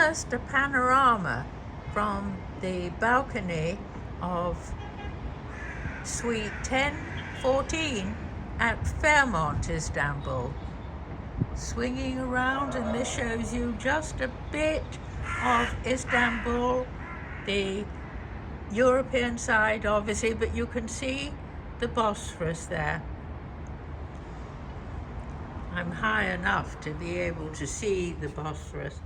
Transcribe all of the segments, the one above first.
just a panorama from the balcony of Suite 1014 at Fairmont Istanbul. Swinging around, and this shows you just a bit of Istanbul, the European side obviously, but you can see the Bosphorus there. I'm high enough to be able to see the Bosphorus.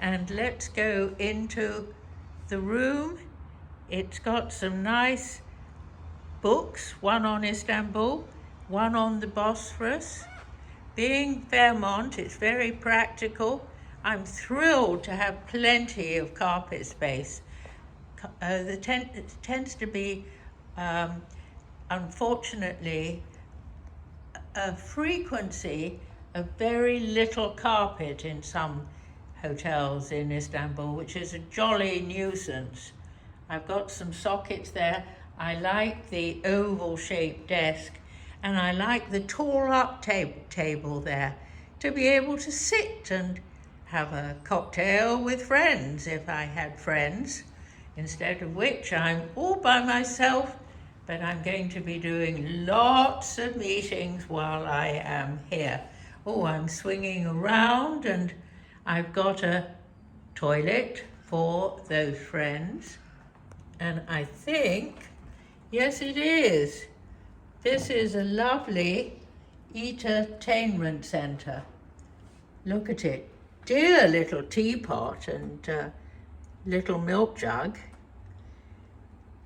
And let's go into the room. It's got some nice books, one on Istanbul, one on the Bosphorus. Being Fairmont, it's very practical. I'm thrilled to have plenty of carpet space. It tends to be, unfortunately, a frequency of very little carpet in some hotels in Istanbul, which is a jolly nuisance. I've got some sockets there. I like the oval-shaped desk, and I like the tall-up table there to be able to sit and have a cocktail with friends if I had friends, instead of which I'm all by myself, but I'm going to be doing lots of meetings while I am here. Oh, I'm swinging around, and I've got a toilet for those friends. And I think, yes it is, this is a lovely entertainment centre. Look at it, dear little teapot and little milk jug.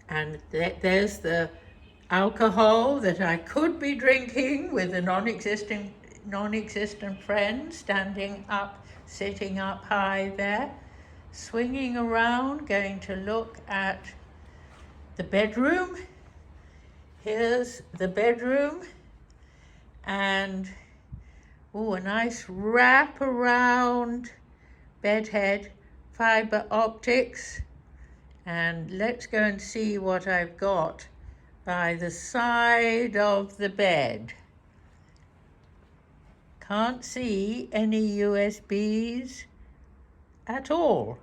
And there's the alcohol that I could be drinking with a non-existent friend standing up, sitting up high there, swinging around, going to look at the bedroom. Here's the bedroom, and a nice wrap around bedhead, fiber optics. And let's go and see what I've got by the side of the bed. Can't see any USBs at all.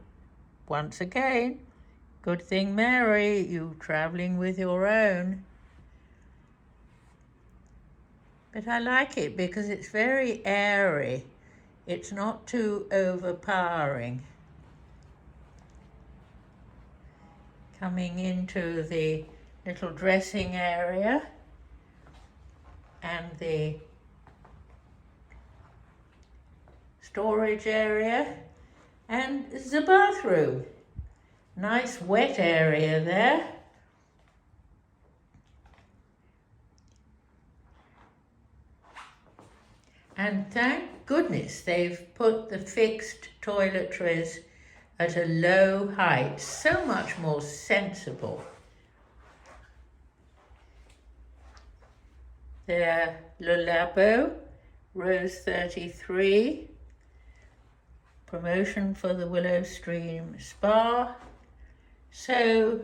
Once again, good thing, Mary, you traveling with your own. But I like it because it's very airy. It's not too overpowering. Coming into the little dressing area and the storage area and the bathroom. Nice wet area there. And thank goodness they've put the fixed toiletries at a low height, so much more sensible. There, Le Labo, Rose 33, promotion for the Willow Stream Spa. So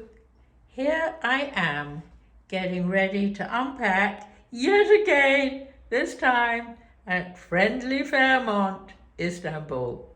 here I am, getting ready to unpack yet again, this time at friendly Fairmont, Istanbul.